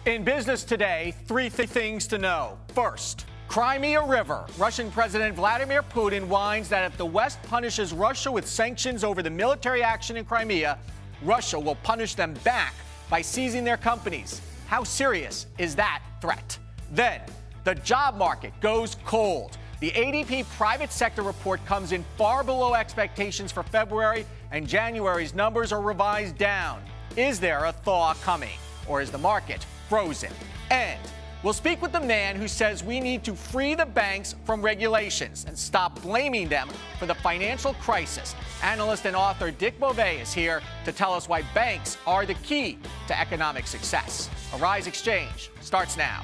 In business today, three things to know. First, Crimea River. Russian President Vladimir Putin whines that if the West punishes Russia with sanctions over the military action in Crimea, Russia will punish them back by seizing their companies. How serious is that threat? Then, the job market goes cold. The ADP private sector report comes in far below expectations for February, and January's numbers are revised down. Is there a thaw coming, or is the market frozen? And we'll speak with the man who says we need to free the banks from regulations and stop blaming them for the financial crisis. Analyst and author Dick Beauvais is here to tell us why banks are the key to economic success. Arise Exchange starts now.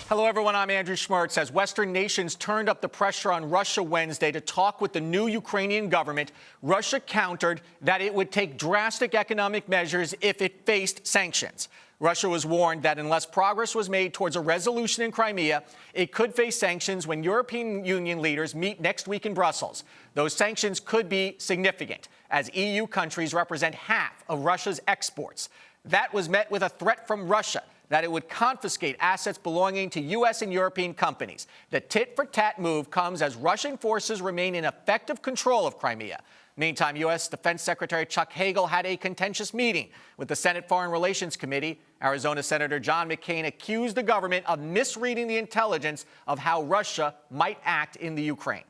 Hello, everyone. I'm Andrew Schmertz. As Western nations turned up the pressure on Russia Wednesday to talk with the new Ukrainian government, Russia countered that it would take drastic economic measures if it faced sanctions. Russia was warned that unless progress was made towards a resolution in Crimea, it could face sanctions when European Union leaders meet next week in Brussels. Those sanctions could be significant, as EU countries represent half of Russia's exports. That was met with a threat from Russia that it would confiscate assets belonging to U.S. and European companies. The tit-for-tat move comes as Russian forces remain in effective control of Crimea. Meantime, U.S. Defense Secretary Chuck Hagel had a contentious meeting with the Senate Foreign Relations Committee. Arizona Senator John McCain accused the government of misreading the intelligence of how Russia might act in the Ukraine.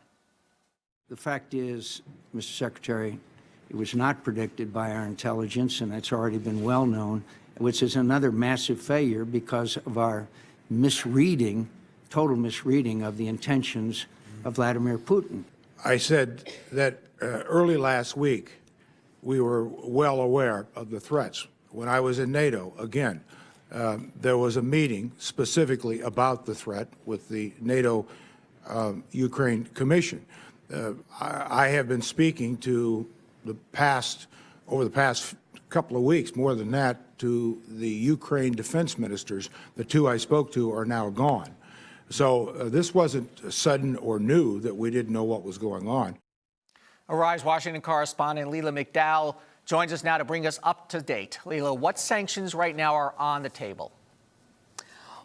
The fact is, Mr. Secretary, it was not predicted by our intelligence, and it's already been well known, which is another massive failure because of our misreading, total misreading of the intentions of Vladimir Putin. I said that early last week we were well aware of the threats. When I was in NATO, again, there was a meeting specifically about the threat with the NATO Ukraine Commission. I have been speaking to over the past couple of weeks, more than that, to the Ukraine defense ministers. The two I spoke to are now gone. So this wasn't sudden or new that we didn't know what was going on. Arise Washington correspondent Leila McDowell joins us now to bring us up to date. Leila, what sanctions right now are on the table?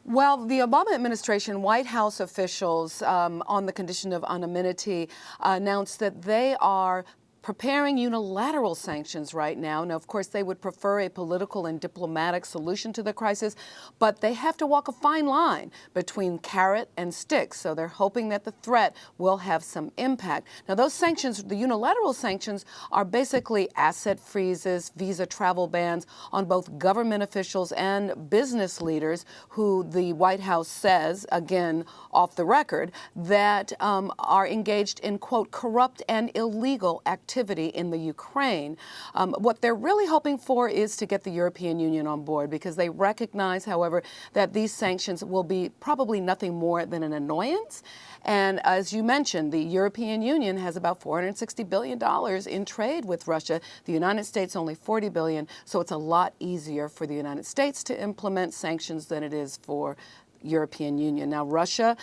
Well, the Obama administration, White House officials, on the condition of anonymity, announced that they are preparing unilateral sanctions right now. Now, of course, they would prefer a political and diplomatic solution to the crisis, but they have to walk a fine line between carrot and stick. So they're hoping that the threat will have some impact. Now, those sanctions, the unilateral sanctions, are basically asset freezes, visa travel bans on both government officials and business leaders who the White House says, again, off the record, that are engaged in, quote, corrupt and illegal activity in the Ukraine. What they're really hoping for is to get the European Union on board, because they recognize, however, that these sanctions will be probably nothing more than an annoyance. And as you mentioned, the European Union has about $460 billion in trade with Russia. The United States only $40 billion. So it's a lot easier for the United States to implement sanctions than it is for European Union. Now, Russia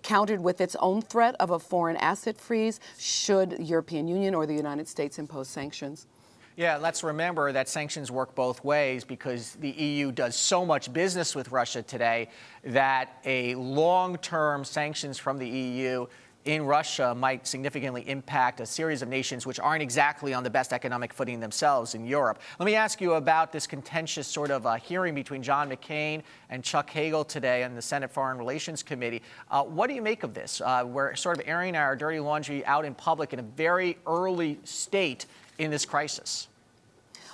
countered with its own threat of a foreign asset freeze should the European Union or the United States impose sanctions. Yeah, let's remember that sanctions work both ways, because the EU does so much business with Russia today that a long-term sanctions from the EU in Russia might significantly impact a series of nations which aren't exactly on the best economic footing themselves in Europe. Let me ask you about this contentious sort of hearing between John McCain and Chuck Hagel today in the Senate Foreign Relations Committee. What do you make of this? We're sort of airing our dirty laundry out in public in a very early state in this crisis.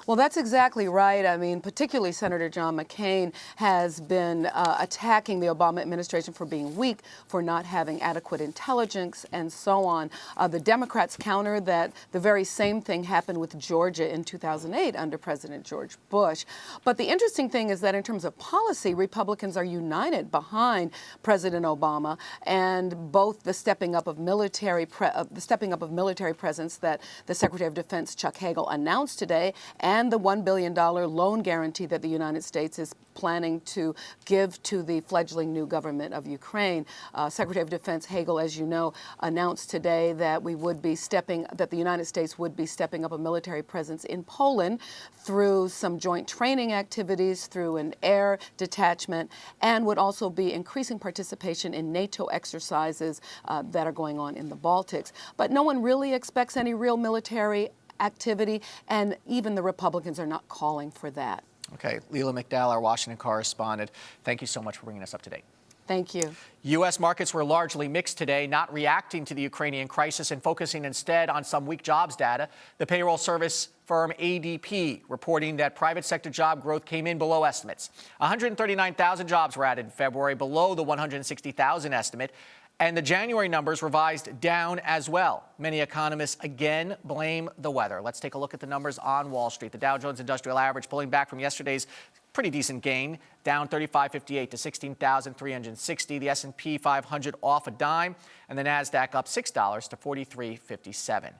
Well, that's exactly right. I mean, particularly Senator John McCain has been attacking the Obama administration for being weak, for not having adequate intelligence, and so on. The Democrats counter that the very same thing happened with Georgia in 2008 under President George Bush. But the interesting thing is that in terms of policy, Republicans are united behind President Obama, and both the stepping up of military presence that the Secretary of Defense Chuck Hagel announced today, and and the $1 billion loan guarantee that the United States is planning to give to the fledgling new government of Ukraine. Secretary of Defense Hagel, as you know, announced today that that the United States would be stepping up a military presence in Poland through some joint training activities, through an air detachment, and would also be increasing participation in NATO exercises that are going on in the Baltics. But no one really expects any real military activity, and even the Republicans are not calling for that. Okay, Leila McDowell, our Washington correspondent, thank you so much for bringing us up to date. Thank you. U.S. markets were largely mixed today, not reacting to the Ukrainian crisis and focusing instead on some weak jobs data. The payroll service firm ADP reporting that private sector job growth came in below estimates. 139,000 jobs were added in February, below the 160,000 estimate. And the January numbers revised down as well. Many economists again blame the weather. Let's take a look at the numbers on Wall Street. The Dow Jones Industrial Average pulling back from yesterday's pretty decent gain, down 35.58 to 16,360. The S&P 500 off a dime, and the Nasdaq up $6 to 43.57.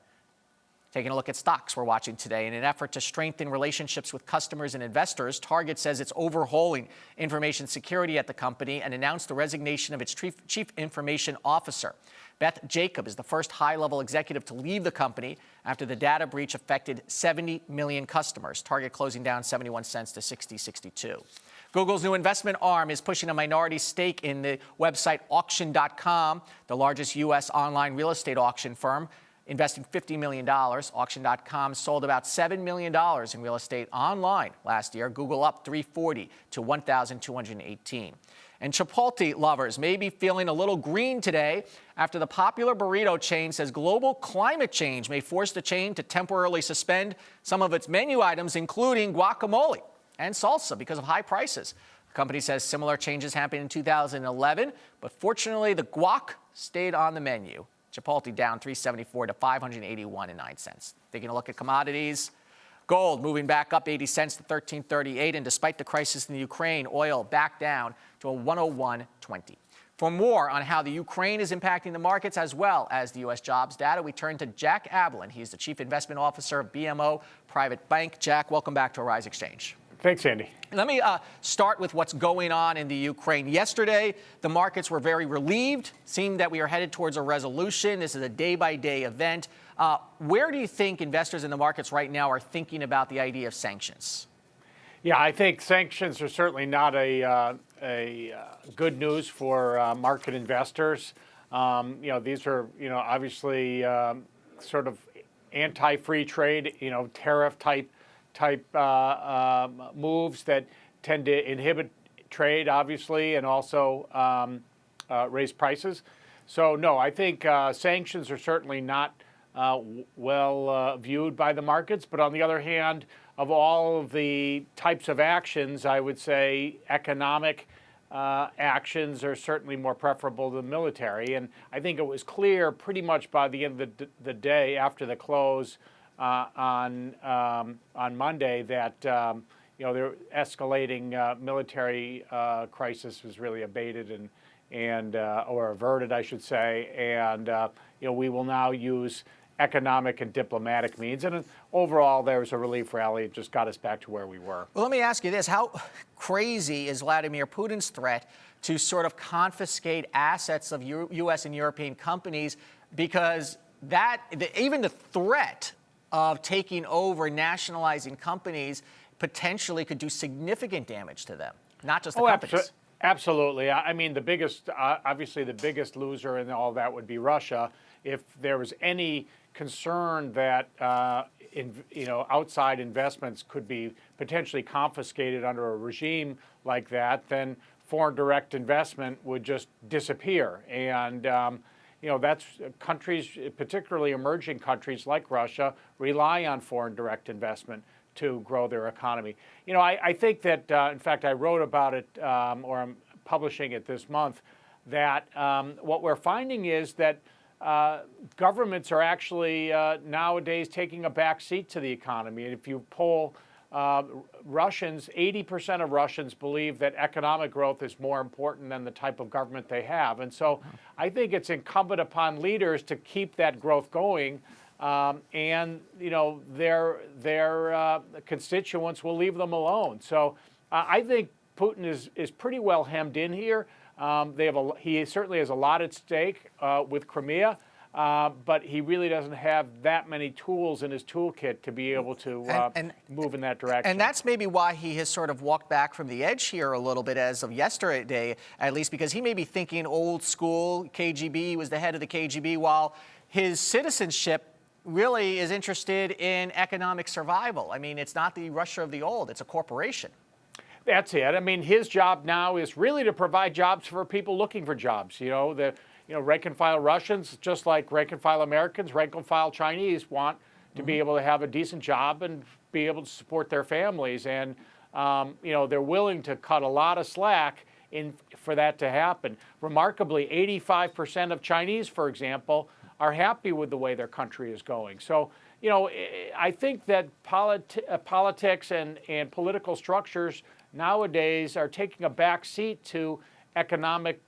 Taking a look at stocks we're watching today. In an effort to strengthen relationships with customers and investors, Target says it's overhauling information security at the company and announced the resignation of its chief information officer. Beth Jacob is the first high-level executive to leave the company after the data breach affected 70 million customers. Target closing down 71 cents to 60.62. Google's new investment arm is pushing a minority stake in the website Auction.com, the largest U.S. online real estate auction firm, investing $50 million. Auction.com sold about $7 million in real estate online last year. Google up 340 to 1,218. And Chipotle lovers may be feeling a little green today after the popular burrito chain says global climate change may force the chain to temporarily suspend some of its menu items, including guacamole and salsa, because of high prices. The company says similar changes happened in 2011, but fortunately the guac stayed on the menu. Chipotle down 374 to 581.09 cents. Taking a look at commodities. Gold moving back up 80 cents to 1338, and despite the crisis in the Ukraine, oil back down to a 101.20. For more on how the Ukraine is impacting the markets as well as the U.S. jobs data, we turn to Jack Ablin. He's the Chief Investment Officer of BMO Private Bank. Jack, welcome back to Arise Exchange. Thanks, Andy. Let me start with what's going on in the Ukraine. Yesterday, the markets were very relieved. Seemed that we are headed towards a resolution. This is a day-by-day event. Where do you think investors in the markets right now are thinking about the idea of sanctions? Yeah, I think sanctions are certainly not a good news for market investors. These are, obviously sort of anti-free trade, tariff type moves that tend to inhibit trade, obviously, and also raise prices. So, no, I think sanctions are certainly not well viewed by the markets. But on the other hand, of all of the types of actions, I would say economic actions are certainly more preferable than military. And I think it was clear pretty much by the end of the day after the close on Monday that their escalating military crisis was really abated or averted, I should say, and we will now use economic and diplomatic means. And overall, there was a relief rally. It just got us back to where we were. Well, let me ask you this. How crazy is Vladimir Putin's threat to sort of confiscate assets of U.S. and European companies? Because even the threat of taking over, nationalizing companies potentially could do significant damage to them, not just the companies. Absolutely. I mean, obviously the biggest loser in all that would be Russia. If there was any concern that outside investments could be potentially confiscated under a regime like that, then foreign direct investment would just disappear. And that's countries, particularly emerging countries like Russia, rely on foreign direct investment to grow their economy. I think that, in fact, I wrote about it, or I'm publishing it this month, that what we're finding is that governments are actually nowadays taking a back seat to the economy. And if you poll Russians, 80% of Russians believe that economic growth is more important than the type of government they have. And so I think it's incumbent upon leaders to keep that growth going and their constituents will leave them alone. So I think Putin is pretty well hemmed in here. He certainly has a lot at stake with Crimea. But he really doesn't have that many tools in his toolkit to be able to move in that direction. And that's maybe why he has sort of walked back from the edge here a little bit as of yesterday, at least, because he may be thinking old school KGB. He was the head of the KGB, while his citizenship really is interested in economic survival. I mean, it's not the Russia of the old. It's a corporation. That's it. I mean, his job now is really to provide jobs for people looking for jobs. Rank and file Russians, just like rank and file Americans, rank and file Chinese want to be able to have a decent job and be able to support their families. And, they're willing to cut a lot of slack for that to happen. Remarkably, 85% of Chinese, for example, are happy with the way their country is going. So, I think that politics and political structures nowadays are taking a back seat to economic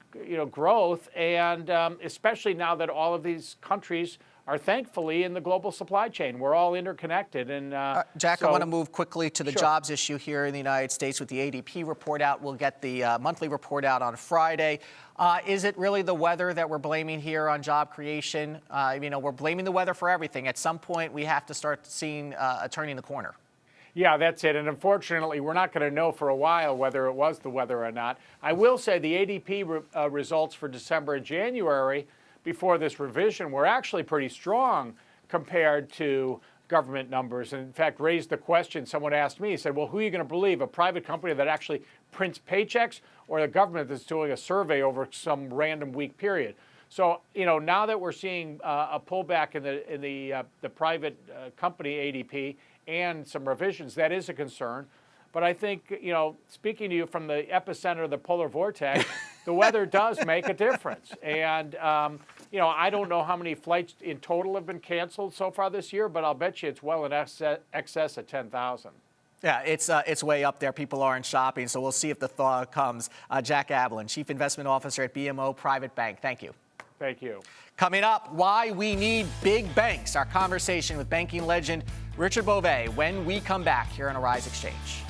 growth, and especially now that all of these countries are thankfully in the global supply chain. We're all interconnected. And Jack, I want to move quickly to the Sure. jobs issue here in the United States with the ADP report out. We'll get the monthly report out on Friday. Is it really the weather that we're blaming here on job creation? We're blaming the weather for everything. At some point, we have to start seeing turning the corner. Yeah, that's it. And unfortunately, we're not going to know for a while whether it was the weather or not. I will say the ADP results for December and January before this revision were actually pretty strong compared to government numbers. And in fact, raised the question, someone asked me, he said, well, who are you going to believe, a private company that actually prints paychecks or the government that's doing a survey over some random week period? So, now that we're seeing a pullback in the private company ADP, and some revisions, that is a concern. But I think, speaking to you from the epicenter of the polar vortex, the weather does make a difference. And, I don't know how many flights in total have been canceled so far this year, but I'll bet you it's well in excess of 10,000. Yeah, it's way up there. People aren't shopping, so we'll see if the thaw comes. Jack Ablin, Chief Investment Officer at BMO Private Bank. Thank you. Thank you. Coming up, why we need big banks. Our conversation with banking legend Richard Beauvais when we come back here on Arise Exchange.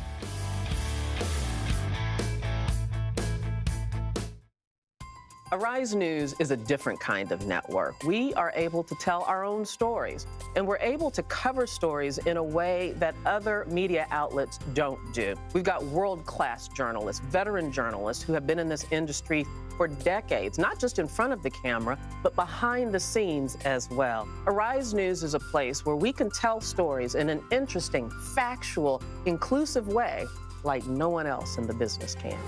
Arise News is a different kind of network. We are able to tell our own stories, and we're able to cover stories in a way that other media outlets don't do. We've got world-class journalists, veteran journalists who have been in this industry for decades, not just in front of the camera, but behind the scenes as well. Arise News is a place where we can tell stories in an interesting, factual, inclusive way like no one else in the business can.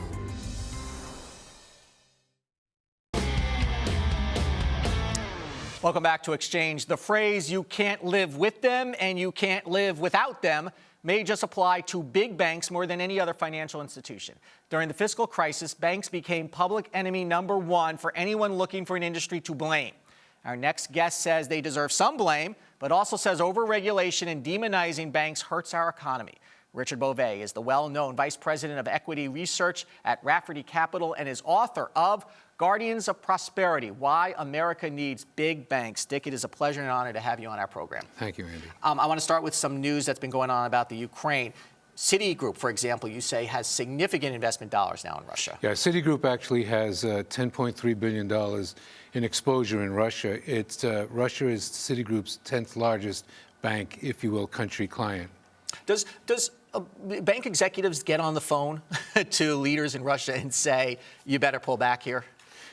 Welcome back to Exchange. The phrase, you can't live with them and you can't live without them, may just apply to big banks more than any other financial institution. During the fiscal crisis, banks became public enemy number one for anyone looking for an industry to blame. Our next guest says they deserve some blame, but also says overregulation and demonizing banks hurts our economy. Richard Beauvais is the well-known Vice President of Equity Research at Rafferty Capital and is author of Guardians of Prosperity, Why America Needs Big Banks. Dick, it is a pleasure and honor to have you on our program. Thank you, Andy. I want to start with some news that's been going on about the Ukraine. Citigroup, for example, you say has significant investment dollars now in Russia. Yeah, Citigroup actually has $10.3 billion in exposure in Russia. Russia is Citigroup's 10th largest bank, if you will, country client. Does bank executives get on the phone to leaders in Russia and say, you better pull back here?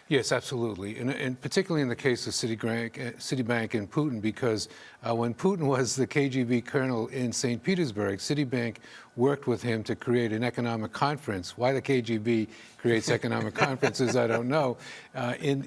Yes, absolutely, and particularly in the case of Citibank and Putin, because when Putin was the KGB colonel in St. Petersburg, Citibank worked with him to create an economic conference. Why the KGB creates economic conferences, I don't know. In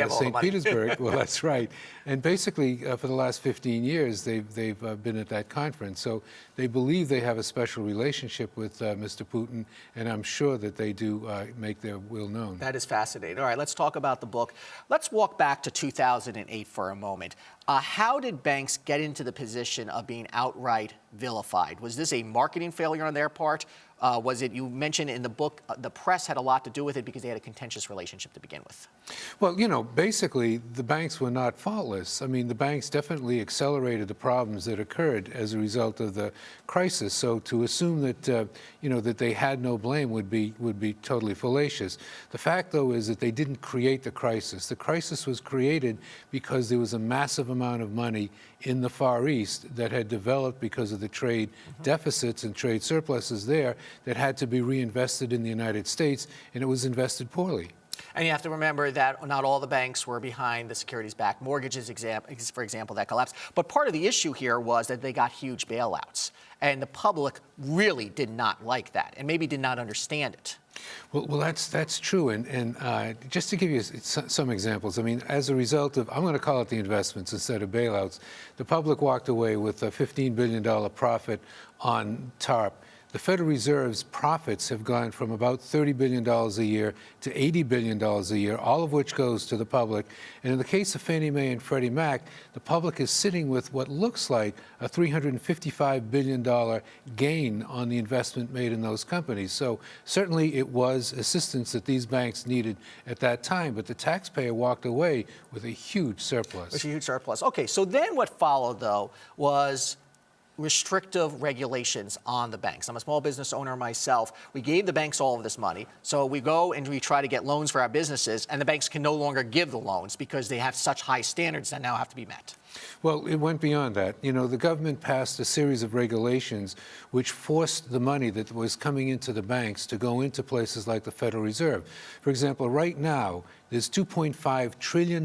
St. Petersburg, well, that's right. And basically, for the last 15 years, they've been at that conference. So they believe they have a special relationship with Mr. Putin, and I'm sure that they do make their will known. That is fascinating. All right, let's talk about the book. Let's walk back to 2008 for a moment. How did banks get into the position of being outright vilified? Was this a marketing failure on their part? Was it, you mentioned in the book, the press had a lot to do with it because they had a contentious relationship to begin with? Well, you know, basically, the banks were not faultless. I mean, the banks definitely accelerated the problems that occurred as a result of the crisis. So to assume that, you know, that they had no blame would be totally fallacious. The fact, though, is that they didn't create the crisis. The crisis was created because there was a massive amount of money in the Far East that had developed because of the trade deficits and trade surpluses there that had to be reinvested in the United States, and it was invested poorly. And you have to remember that not all the banks were behind the securities-backed mortgages, for example, that collapsed. But part of the issue here was that they got huge bailouts. And the public really did not like that and maybe did not understand it. Well, that's true. And just to give you some examples, I mean, as a result of, I'm going to call it the investments instead of bailouts, the public walked away with a $15 billion profit on TARP. The Federal Reserve's profits have gone from about $30 billion a year to $80 billion a year, all of which goes to the public. And in the case of Fannie Mae and Freddie Mac, the public is sitting with what looks like a $355 billion gain on the investment made in those companies. So certainly it was assistance that these banks needed at that time, but the taxpayer walked away with a huge surplus. It's a huge surplus. Okay, so then what followed, though, was restrictive regulations on the banks. I'm a small business owner myself. We gave the banks all of this money. So we go and we try to get loans for our businesses, and the banks can no longer give the loans because they have such high standards that now have to be met. Well, it went beyond that. You know, the government passed a series of regulations which forced the money that was coming into the banks to go into places like the Federal Reserve. For example, right now, there's $2.5 trillion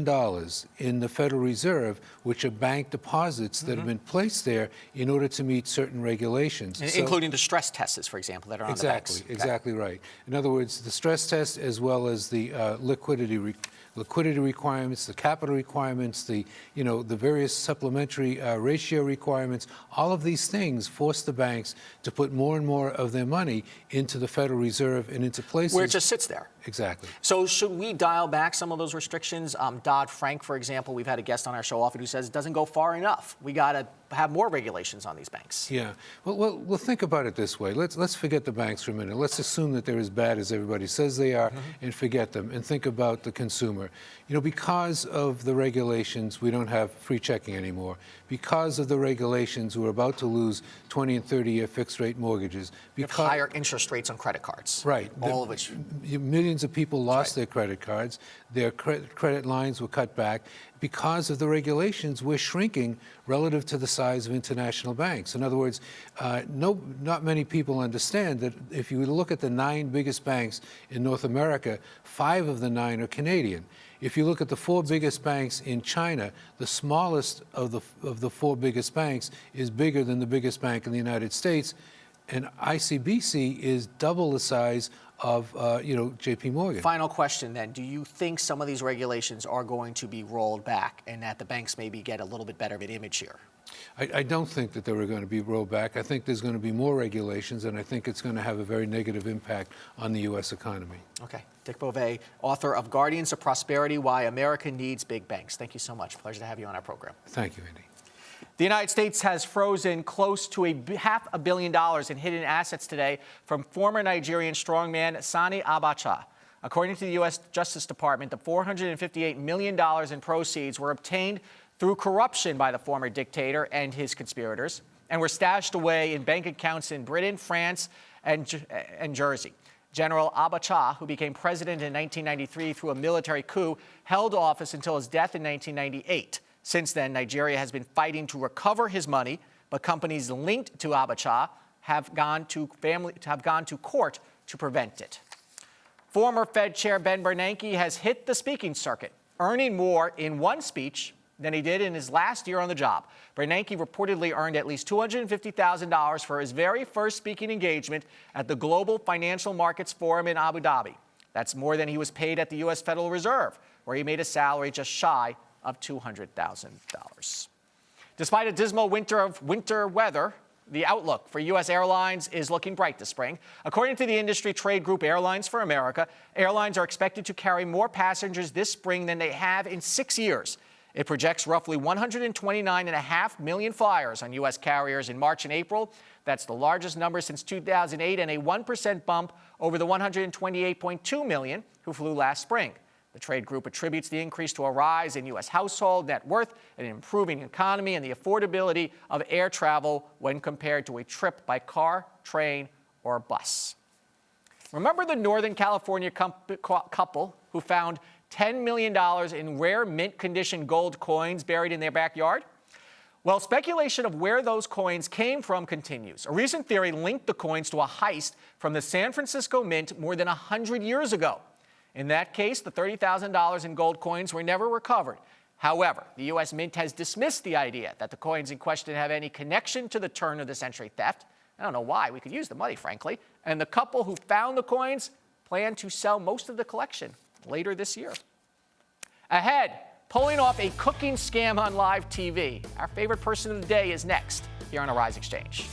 in the Federal Reserve, which are bank deposits that have been placed there in order to meet certain regulations. Including the stress tests, for example, that are on the banks. Exactly right. In other words, the stress test as well as the liquidity requirements, the capital requirements, the various supplementary ratio requirements, all of these things force the banks to put more and more of their money into the Federal Reserve and into places where it just sits there. Exactly. So should we dial back some of those restrictions? Dodd-Frank, for example, we've had a guest on our show often who says it doesn't go far enough. We got to have more regulations on these banks. Yeah. Well, think about it this way. Let's forget the banks for a minute. Let's assume that they're as bad as everybody says they are and forget them and think about the consumer. You know, because of the regulations, we don't have free checking anymore. Because of the regulations, we're about to lose 20 and 30-year fixed-rate mortgages. Because higher interest rates on credit cards. Right. All of which. Millions of people lost their credit cards. Their credit lines were cut back. Because of the regulations, we're shrinking relative to the size of international banks. In other words, not many people understand that if you look at the 9 biggest banks in North America, 5 of the 9 are Canadian. If you look at the 4 biggest banks in China, the smallest of the 4 biggest banks is bigger than the biggest bank in the United States, and ICBC is double the size of J.P. Morgan. Final question then. Do you think some of these regulations are going to be rolled back and that the banks maybe get a little bit better of an image here? I don't think that they were going to be rolled back. I think there's going to be more regulations, and I think it's going to have a very negative impact on the U.S. economy. Okay. Dick Beauvais, author of Guardians of Prosperity, Why America Needs Big Banks. Thank you so much. Pleasure to have you on our program. Thank you, Andy. The United States has frozen close to $500 million in hidden assets today from former Nigerian strongman Sani Abacha. According to the U.S. Justice Department, the $458 million in proceeds were obtained through corruption by the former dictator and his conspirators and were stashed away in bank accounts in Britain, France, and Jersey. General Abacha, who became president in 1993 through a military coup, held office until his death in 1998. Since then, Nigeria has been fighting to recover his money, but companies linked to Abacha have gone to court to prevent it. Former Fed Chair Ben Bernanke has hit the speaking circuit, earning more in one speech than he did in his last year on the job. Bernanke reportedly earned at least $250,000 for his very first speaking engagement at the Global Financial Markets Forum in Abu Dhabi. That's more than he was paid at the U.S. Federal Reserve, where he made a salary just shy of $200,000. Despite a dismal winter weather, the outlook for U.S. airlines is looking bright this spring. According to the industry trade group Airlines for America, airlines are expected to carry more passengers this spring than they have in 6 years. It projects roughly 129.5 million flyers on U.S. carriers in March and April. That's the largest number since 2008 and a 1% bump over the 128.2 million who flew last spring. The trade group attributes the increase to a rise in U.S. household net worth, an improving economy, and the affordability of air travel when compared to a trip by car, train, or bus. Remember the Northern California couple who found $10 million in rare mint condition gold coins buried in their backyard? Well, speculation of where those coins came from continues. A recent theory linked the coins to a heist from the San Francisco Mint more than 100 years ago. In that case, the $30,000 in gold coins were never recovered. However, the U.S. Mint has dismissed the idea that the coins in question have any connection to the turn-of-the-century theft. I don't know why. We could use the money, frankly. And the couple who found the coins plan to sell most of the collection later this year. Ahead, pulling off a cooking scam on live TV. Our favorite person of the day is next here on Arise Exchange.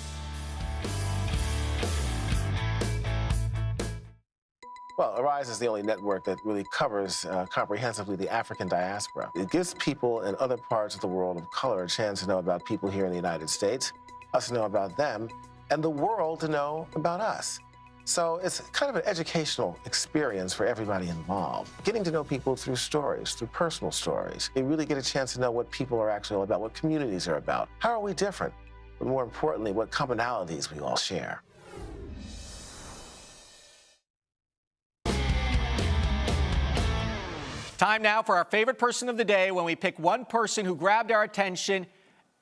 Well, Arise is the only network that really covers comprehensively the African diaspora. It gives people in other parts of the world of color a chance to know about people here in the United States, us to know about them, and the world to know about us. So it's kind of an educational experience for everybody involved. Getting to know people through stories, through personal stories. You really get a chance to know what people are actually all about, what communities are about. How are we different? But more importantly, what commonalities we all share. Time now for our favorite person of the day, when we pick one person who grabbed our attention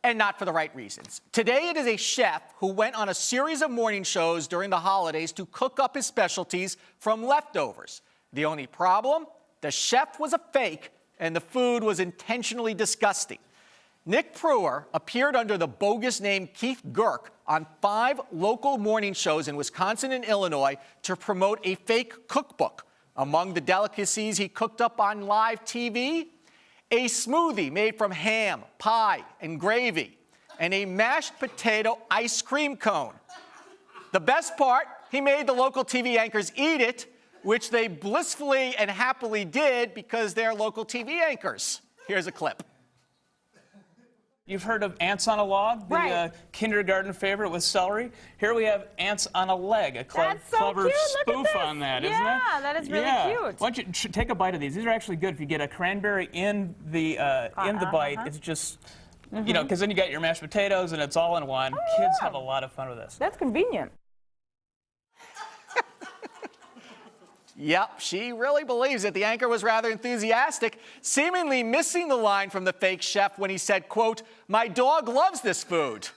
and not for the right reasons. Today it is a chef who went on a series of morning shows during the holidays to cook up his specialties from leftovers. The only problem? The chef was a fake and the food was intentionally disgusting. Nick Pruer appeared under the bogus name Keith Girk on 5 local morning shows in Wisconsin and Illinois to promote a fake cookbook. Among the delicacies he cooked up on live TV, a smoothie made from ham, pie, and gravy, and a mashed potato ice cream cone. The best part, he made the local TV anchors eat it, which they blissfully and happily did because they're local TV anchors. Here's a clip. You've heard of ants on a log, the kindergarten favorite with celery. Here we have ants on a leg, a clever spoof on that, isn't it? Yeah, that is really cute. Why don't you take a bite of these? These are actually good if you get a cranberry in the bite. It's just, you know, because then you got your mashed potatoes and it's all in one. Kids have a lot of fun with this. That's convenient. Yep, she really believes it. The anchor was rather enthusiastic, seemingly missing the line from the fake chef when he said, quote, "My dog loves this food."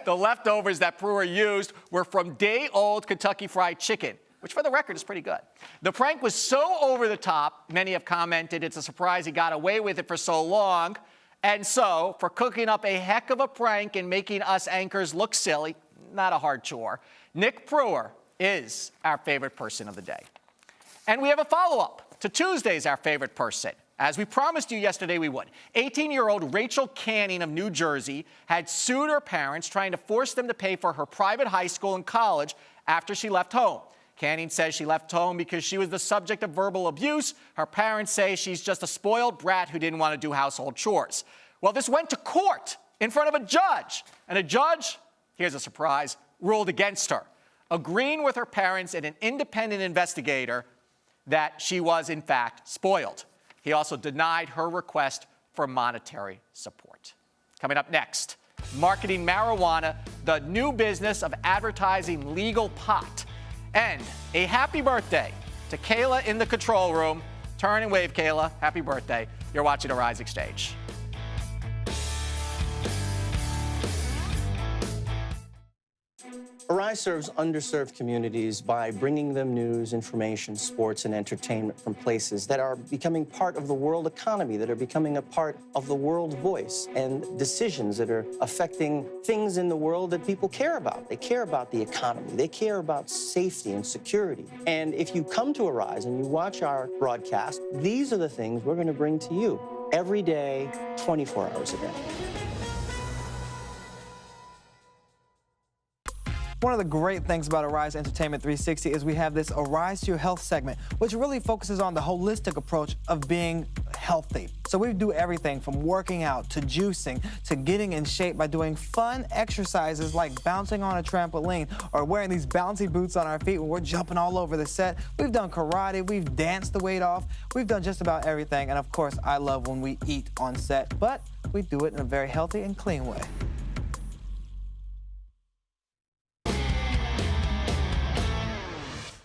The leftovers that Pruer used were from day-old Kentucky Fried Chicken, which for the record is pretty good. The prank was so over the top, many have commented it's a surprise he got away with it for so long. And so, for cooking up a heck of a prank and making us anchors look silly, not a hard chore, Nick Pruer is our favorite person of the day. And we have a follow-up to Tuesday's Our Favorite Person. As we promised you yesterday we would. 18-year-old Rachel Canning of New Jersey had sued her parents, trying to force them to pay for her private high school and college after she left home. Canning says she left home because she was the subject of verbal abuse. Her parents say she's just a spoiled brat who didn't want to do household chores. Well, this went to court in front of a judge. And a judge, here's a surprise, ruled against her, agreeing with her parents and an independent investigator that she was, in fact, spoiled. He also denied her request for monetary support. Coming up next, marketing marijuana, the new business of advertising legal pot, and a happy birthday to Kayla in the control room. Turn and wave, Kayla. Happy birthday. You're watching Arise Exchange. Arise serves underserved communities by bringing them news, information, sports, and entertainment from places that are becoming part of the world economy, that are becoming a part of the world voice, and decisions that are affecting things in the world that people care about. They care about the economy. They care about safety and security. And if you come to Arise and you watch our broadcast, these are the things we're going to bring to you every day, 24 hours a day. One of the great things about Arise Entertainment 360 is we have this Arise to Your Health segment, which really focuses on the holistic approach of being healthy. So we do everything from working out to juicing to getting in shape by doing fun exercises like bouncing on a trampoline or wearing these bouncy boots on our feet when we're jumping all over the set. We've done karate, we've danced the weight off, we've done just about everything. And of course, I love when we eat on set, but we do it in a very healthy and clean way.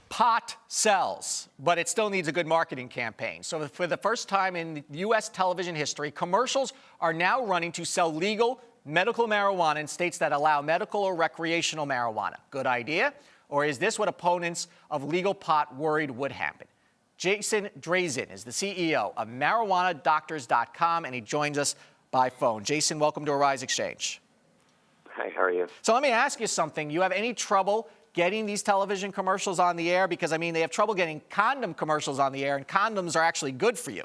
Pot sells, but it still needs a good marketing campaign. So for the first time in U.S. television history, commercials are now running to sell legal medical marijuana in states that allow medical or recreational marijuana. Good idea? Or is this what opponents of legal pot worried would happen? Jason Drazen is the CEO of MarijuanaDoctors.com, and he joins us by phone. Jason, welcome to Arise Exchange. Hi, how are you? So let me ask you something. You have any trouble getting these television commercials on the air? Because, I mean, they have trouble getting condom commercials on the air, and condoms are actually good for you.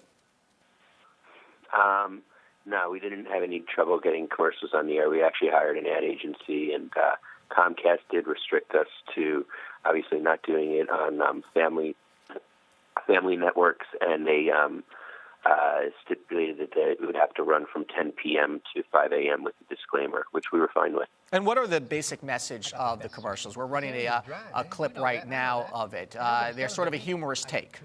No, we didn't have any trouble getting commercials on the air. We actually hired an ad agency, and Comcast did restrict us to obviously not doing it on family networks, and they stipulated that it would have to run from 10 p.m. to 5 a.m. with a disclaimer, which we were fine with. And what are the basic message of the commercials? We're running a clip right now of it. They're sort of a humorous take.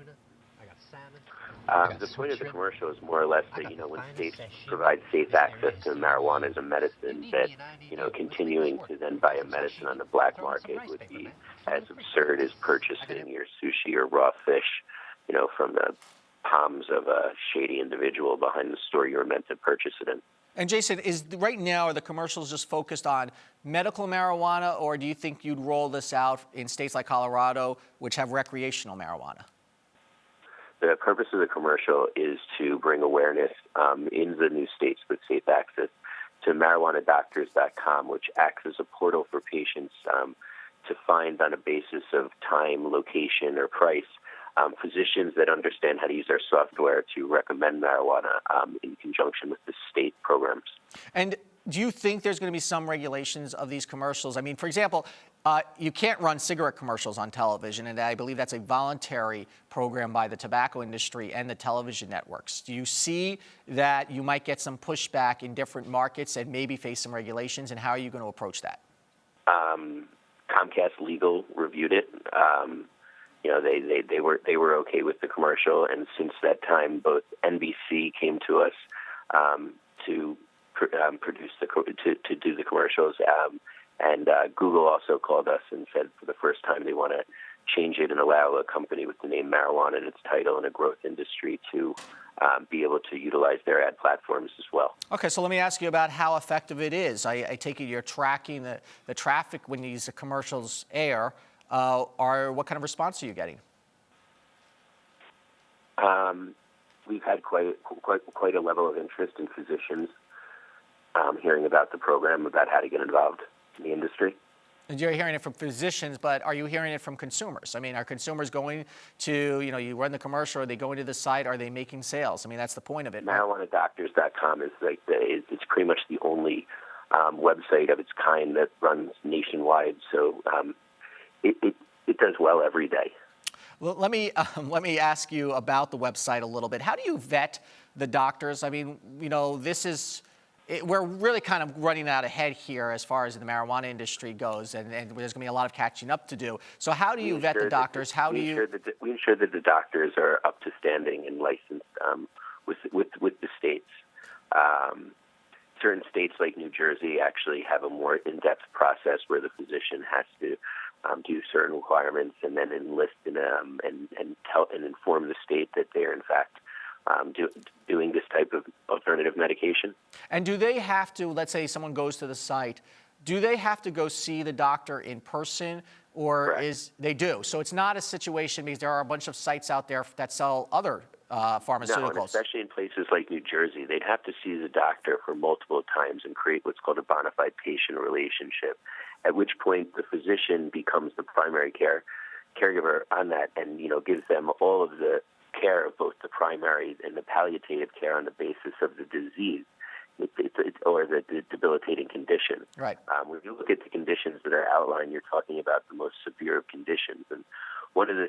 The point of the commercial is more or less that, when states provide safe access to marijuana as a medicine, that, continuing to then buy a medicine on the black market would be as absurd as purchasing your sushi or raw fish, from the palms of a shady individual behind the store you were meant to purchase it in. And Jason, right now, are the commercials just focused on medical marijuana, or do you think you'd roll this out in states like Colorado, which have recreational marijuana? The purpose of the commercial is to bring awareness in the new states with safe access to MarijuanaDoctors.com, which acts as a portal for patients to find, on a basis of time, location, or price, physicians that understand how to use our software to recommend marijuana in conjunction with the state programs. And do you think there's going to be some regulations of these commercials? I mean, for example, you can't run cigarette commercials on television, and I believe that's a voluntary program by the tobacco industry and the television networks. Do you see that you might get some pushback in different markets and maybe face some regulations, and how are you going to approach that? Comcast Legal reviewed it. They were okay with the commercial, and since that time, both NBC came to us to do the commercials, and Google also called us and said for the first time they want to change it and allow a company with the name marijuana in its title in a growth industry to be able to utilize their ad platforms as well. Okay, so let me ask you about how effective it is. I take it you're tracking the traffic when these commercials air. What kind of response are you getting? We've had quite a level of interest in physicians hearing about the program, about how to get involved in the industry. And you're hearing it from physicians, but are you hearing it from consumers? I mean, are consumers going to, you run the commercial, are they going to the site, are they making sales? I mean, that's the point of it. MarijuanaDoctors.com is it's pretty much the only website of its kind that runs nationwide, so it does well every day. Well, let me ask you about the website a little bit. How do you vet the doctors? I mean, we're really kind of running out ahead here as far as the marijuana industry goes, and there's going to be a lot of catching up to do. So how do you vet the doctors? We ensure that the doctors are up to standing and licensed with the states. Certain states like New Jersey actually have a more in-depth process where the physician has to do certain requirements and then enlist and inform the state that they are in fact doing this type of alternative medication. And do they have to, let's say someone goes to the site, do they have to go see the doctor in person, or Correct. they do? So it's not a situation, because there are a bunch of sites out there that sell other pharmaceuticals. No, and especially in places like New Jersey, they'd have to see the doctor for multiple times and create what's called a bona fide patient relationship, at which point the physician becomes the primary caregiver on that, and gives them all of the care of both the primary and the palliative care on the basis of the disease or the debilitating condition. Right. When you look at the conditions that are outlined, you're talking about the most severe of conditions, and one of the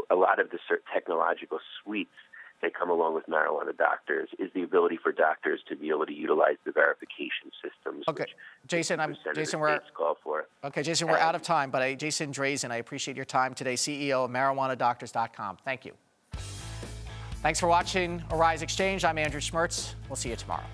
a lot of the technological suites that come along with marijuana doctors is the ability for doctors to be able to utilize the verification systems. Okay, which Jason, 50% of Jason, the we're states call for. okay. Jason, we're out of time, but Jason Drazen, I appreciate your time today, CEO of MarijuanaDoctors.com. Thank you. Thanks for watching Arise Exchange. I'm Andrew Schmertz. We'll see you tomorrow.